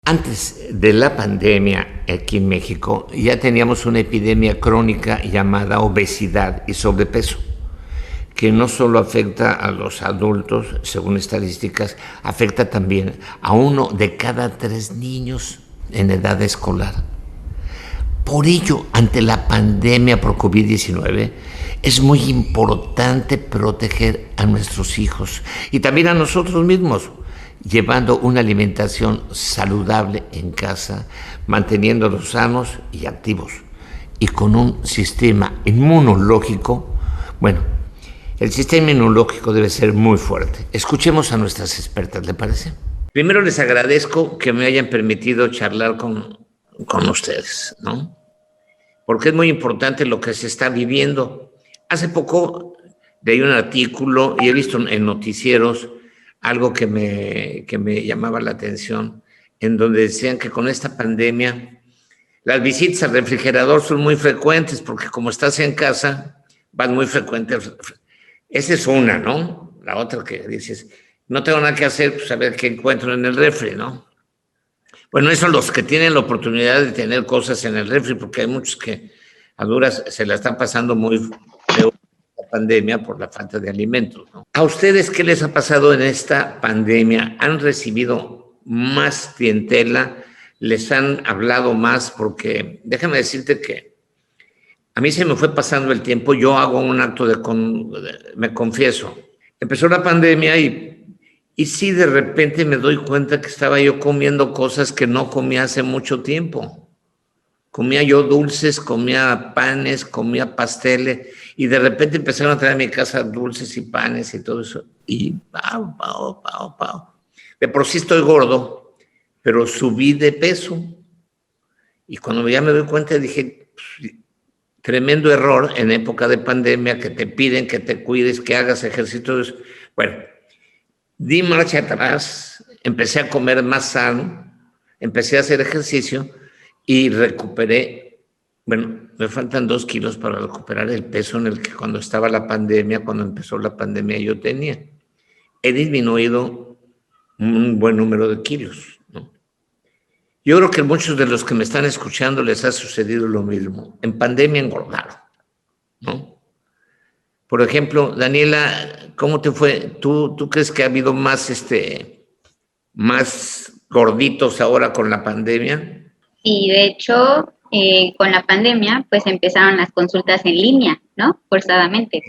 Antes de la pandemia aquí en México ya teníamos una epidemia crónica llamada obesidad y sobrepeso, que no solo afecta a los adultos, según estadísticas, afecta también a 1 de cada 3 niños en edad escolar. Por ello, ante la pandemia por COVID-19, es muy importante proteger a nuestros hijos y también a nosotros mismos, llevando una alimentación saludable en casa, manteniéndolos sanos y activos, y con un sistema inmunológico, bueno, el sistema inmunológico debe ser muy fuerte. Escuchemos a nuestras expertas, ¿le parece? Primero les agradezco que me hayan permitido charlar con ustedes, ¿no? Porque es muy importante lo que se está viviendo. Hace poco leí un artículo y he visto en noticieros algo que me llamaba la atención, en donde decían que con esta pandemia las visitas al refrigerador son muy frecuentes, porque como estás en casa, vas muy frecuente. Esa es una, ¿no? La otra que dices, no tengo nada que hacer, pues a ver qué encuentro en el refri, ¿no? Bueno, esos son los que tienen la oportunidad de tener cosas en el refri, porque hay muchos que a duras se la están pasando muy feo la pandemia por la falta de alimentos, ¿no? ¿A ustedes qué les ha pasado en esta pandemia? ¿Han recibido más clientela? ¿Les han hablado más? Porque déjame decirte que a mí se me fue pasando el tiempo. Yo hago un acto me confieso. Empezó la pandemia y sí, de repente me doy cuenta que estaba yo comiendo cosas que no comía hace mucho tiempo. Comía yo dulces, comía panes, comía pasteles, y de repente empezaron a traer a mi casa dulces y panes y todo eso. Y pau, pau, pau, pau. De por sí estoy gordo, pero subí de peso. Y cuando ya me doy cuenta dije, tremendo error en época de pandemia, que te piden que te cuides, que hagas ejercicios. Bueno, di marcha atrás, empecé a comer más sano, empecé a hacer ejercicio y recuperé, bueno, me faltan 2 kilos para recuperar el peso en el que cuando estaba la pandemia, cuando empezó la pandemia yo tenía. He disminuido un buen número de kilos, ¿no? Yo creo que a muchos de los que me están escuchando les ha sucedido lo mismo. En pandemia engordaron, ¿no? Por ejemplo, Daniela, ¿cómo te fue? ¿Tú crees que ha habido más gorditos ahora con la pandemia? Sí, de hecho, con la pandemia, pues empezaron las consultas en línea, ¿no? Forzadamente.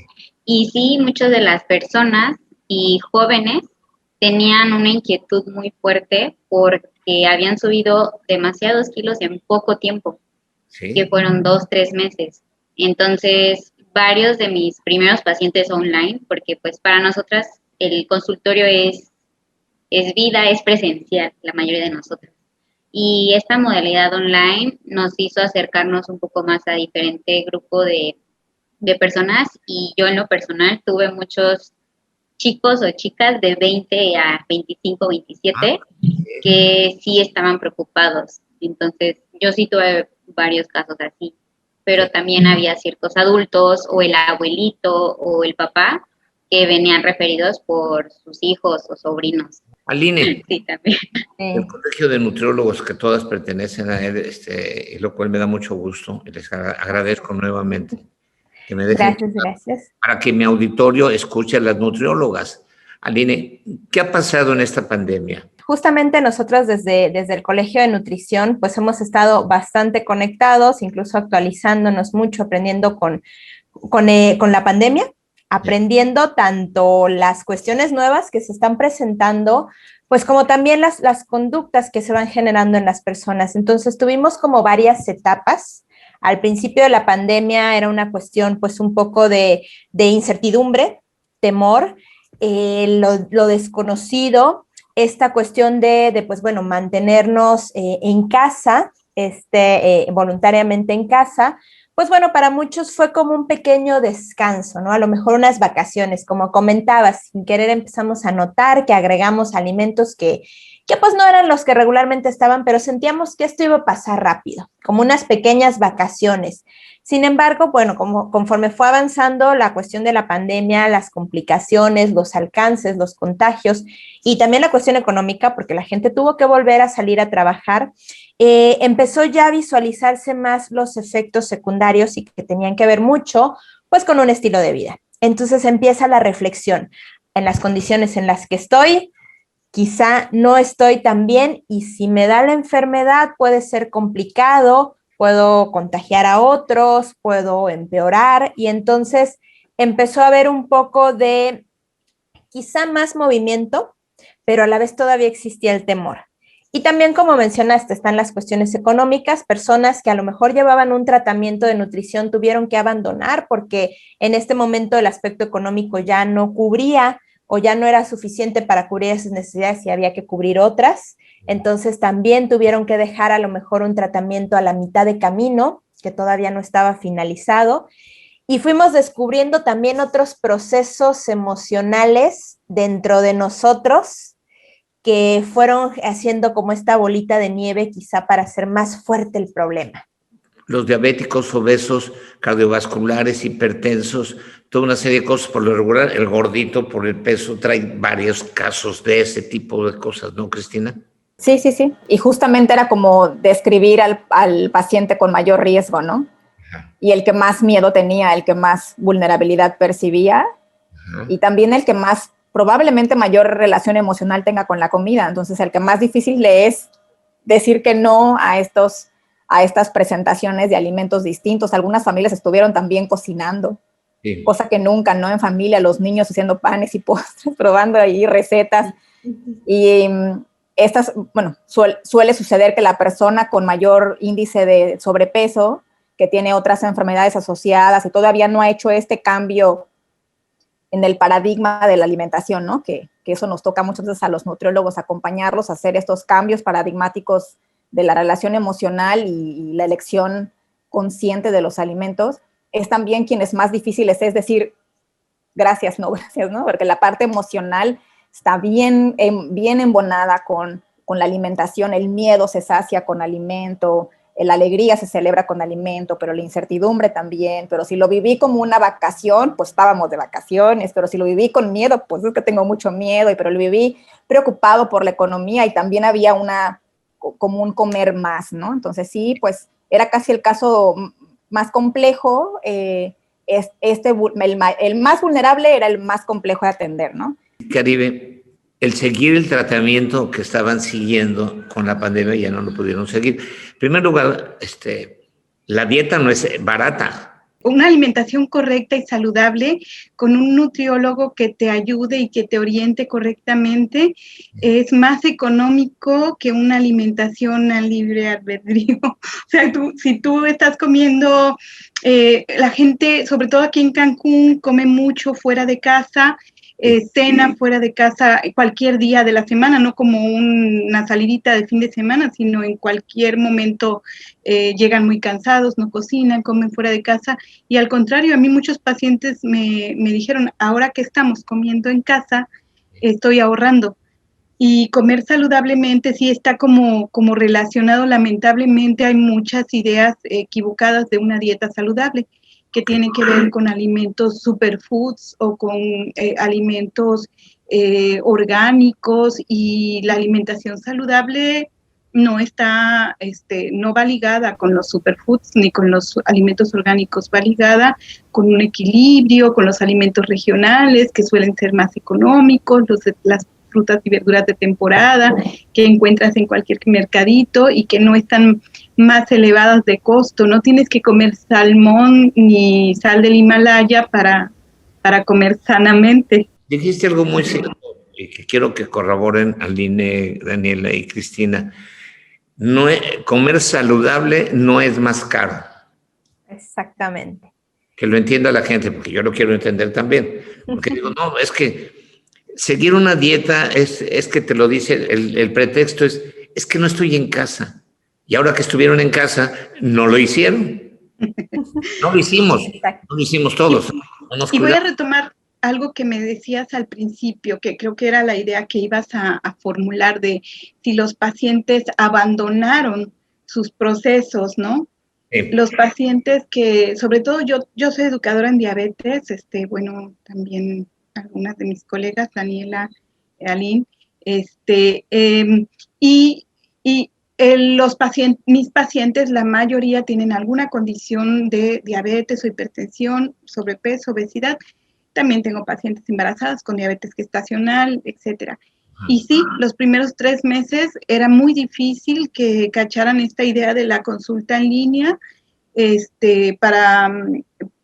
Y sí, muchas de las personas y jóvenes tenían una inquietud muy fuerte porque habían subido demasiados kilos en poco tiempo, que Sí. fueron 2, 3 meses. Entonces, varios de mis primeros pacientes online, porque pues para nosotras el consultorio es vida, es presencial, la mayoría de nosotros. Y esta modalidad online nos hizo acercarnos un poco más a diferente grupo de personas, y yo en lo personal tuve muchos chicos o chicas de 20 a 25, 27 que sí estaban preocupados. Entonces, yo sí tuve varios casos así, pero también había ciertos adultos o el abuelito o el papá que venían referidos por sus hijos o sobrinos. Aline, Sí, también. el colegio de nutriólogos que todas pertenecen a él, lo cual me da mucho gusto y les agradezco nuevamente que me dejen Gracias, gracias. para que mi auditorio escuche a las nutriólogas. Aline, ¿qué ha pasado en esta pandemia? Justamente nosotros desde el Colegio de Nutrición, pues hemos estado bastante conectados, incluso actualizándonos mucho, aprendiendo con la pandemia, aprendiendo tanto las cuestiones nuevas que se están presentando, pues como también las conductas que se van generando en las personas. Entonces tuvimos como varias etapas. Al principio de la pandemia era una cuestión pues un poco de incertidumbre, temor, lo desconocido, esta cuestión de pues bueno, mantenernos en casa, voluntariamente en casa, pues bueno, para muchos fue como un pequeño descanso, ¿no? A lo mejor unas vacaciones, como comentabas, sin querer empezamos a notar que agregamos alimentos que pues no eran los que regularmente estaban, pero sentíamos que esto iba a pasar rápido, como unas pequeñas vacaciones. Sin embargo, bueno, conforme fue avanzando la cuestión de la pandemia, las complicaciones, los alcances, los contagios y también la cuestión económica, porque la gente tuvo que volver a salir a trabajar, empezó ya a visualizarse más los efectos secundarios y que tenían que ver mucho pues con un estilo de vida. Entonces empieza la reflexión. En las condiciones en las que estoy, quizá no estoy tan bien y si me da la enfermedad puede ser complicado, puedo contagiar a otros, puedo empeorar y entonces empezó a haber un poco de quizá más movimiento, pero a la vez todavía existía el temor. Y también, como mencionaste, están las cuestiones económicas, personas que a lo mejor llevaban un tratamiento de nutrición tuvieron que abandonar porque en este momento el aspecto económico ya no cubría o ya no era suficiente para cubrir esas necesidades y había que cubrir otras. Entonces también tuvieron que dejar a lo mejor un tratamiento a la mitad de camino, que todavía no estaba finalizado. Y fuimos descubriendo también otros procesos emocionales dentro de nosotros que fueron haciendo como esta bolita de nieve quizá para hacer más fuerte el problema. Los diabéticos, obesos, cardiovasculares, hipertensos, toda una serie de cosas por lo regular. El gordito por el peso trae varios casos de ese tipo de cosas, ¿no, Cristina? Sí, sí, sí. Y justamente era como describir al paciente con mayor riesgo, ¿no? Ajá. Y el que más miedo tenía, el que más vulnerabilidad percibía. Ajá. Y también el que más probablemente mayor relación emocional tenga con la comida. Entonces, el que más difícil le es decir que no a estas presentaciones de alimentos distintos. Algunas familias estuvieron también cocinando, sí, cosa que nunca, ¿no? En familia, los niños haciendo panes y postres, probando ahí recetas. Y suele suceder que la persona con mayor índice de sobrepeso, que tiene otras enfermedades asociadas y todavía no ha hecho este cambio en el paradigma de la alimentación, ¿no? Que eso nos toca muchas veces a los nutriólogos acompañarlos a hacer estos cambios paradigmáticos de la relación emocional y la elección consciente de los alimentos, es también quienes más difíciles es decir gracias, no gracias, ¿no? Porque la parte emocional está bien embonada con la alimentación, el miedo se sacia con alimento, la alegría se celebra con alimento, pero la incertidumbre también, pero si lo viví como una vacación, pues estábamos de vacaciones, pero si lo viví con miedo, pues es que tengo mucho miedo, pero lo viví preocupado por la economía y también había como un comer más, ¿no? Entonces sí, pues era casi el caso más complejo, el más vulnerable era el más complejo de atender, ¿no? Caribe, el seguir el tratamiento que estaban siguiendo con la pandemia ya no lo pudieron seguir. En primer lugar, la dieta no es barata. Una alimentación correcta y saludable con un nutriólogo que te ayude y que te oriente correctamente es más económico que una alimentación a libre albedrío. O sea, si tú estás comiendo, la gente, sobre todo aquí en Cancún, come mucho fuera de casa, cena fuera de casa cualquier día de la semana, no como una salidita de fin de semana, sino en cualquier momento llegan muy cansados, no cocinan, comen fuera de casa. Y al contrario, a mí muchos pacientes me dijeron, ahora que estamos comiendo en casa, estoy ahorrando. Y comer saludablemente sí está como relacionado, lamentablemente hay muchas ideas equivocadas de una dieta saludable, que tienen que ver con alimentos superfoods o con alimentos orgánicos, y la alimentación saludable no está, no va ligada con los superfoods ni con los alimentos orgánicos, va ligada con un equilibrio, con los alimentos regionales que suelen ser más económicos, las frutas y verduras de temporada que encuentras en cualquier mercadito y que no están más elevadas de costo. No tienes que comer salmón ni sal del Himalaya para comer sanamente. Dijiste algo muy cierto y que quiero que corroboren Aline, Daniela y Cristina. Comer saludable no es más caro. Exactamente. Que lo entienda la gente, porque yo lo quiero entender también. Porque digo, no, es que seguir una dieta es que te lo dice, el pretexto es que no estoy en casa. Y ahora que estuvieron en casa, no lo hicieron. No lo hicimos todos. Y voy a retomar algo que me decías al principio, que creo que era la idea que ibas a formular de si los pacientes abandonaron sus procesos, ¿no? Sí. Los pacientes que, sobre todo yo soy educadora en diabetes, bueno, también algunas de mis colegas, Daniela, Aline, mis pacientes, la mayoría tienen alguna condición de diabetes o hipertensión, sobrepeso, obesidad. También tengo pacientes embarazadas con diabetes gestacional, etcétera. Y sí, los primeros 3 meses era muy difícil que cacharan esta idea de la consulta en línea.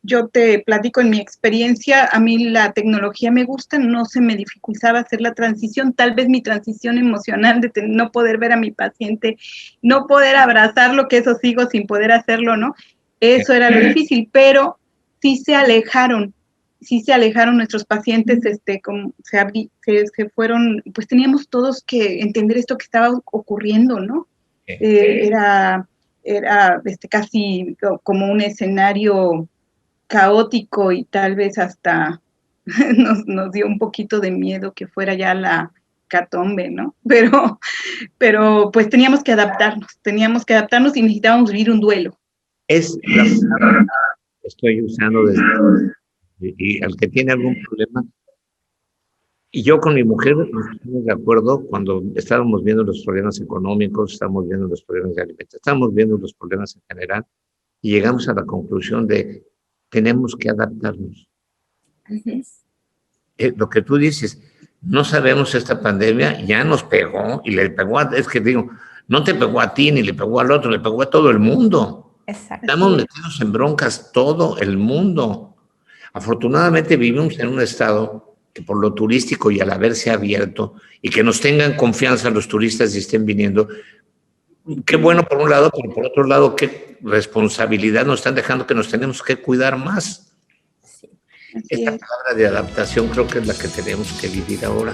Yo te platico en mi experiencia, a mí la tecnología me gusta, no se me dificultaba hacer la transición, tal vez mi transición emocional de no poder ver a mi paciente, no poder abrazarlo, que eso sigo sin poder hacerlo, ¿no? Eso era lo difícil, pero sí se alejaron nuestros pacientes, como se fueron, pues teníamos todos que entender esto que estaba ocurriendo, ¿no? Era casi como un escenario caótico y tal vez hasta nos dio un poquito de miedo que fuera ya la catombe, ¿no? Pero pues teníamos que adaptarnos y necesitábamos vivir un duelo. Es la palabra que estoy usando y al que tiene algún problema. Y yo con mi mujer nos pusimos de acuerdo cuando estábamos viendo los problemas económicos, estábamos viendo los problemas de alimentación, estábamos viendo los problemas en general y llegamos a la conclusión de tenemos que adaptarnos. Lo que tú dices, no sabemos, esta pandemia ya nos pegó y le pegó es que digo, no te pegó a ti ni le pegó al otro, le pegó a todo el mundo. Exacto. Estamos metidos en broncas todo el mundo. Afortunadamente vivimos en un estado que por lo turístico y al haberse abierto y que nos tengan confianza los turistas y estén viniendo, qué bueno por un lado, pero por otro lado, qué responsabilidad nos están dejando que nos tenemos que cuidar más. Sí. Esta palabra de adaptación creo que es la que tenemos que vivir ahora.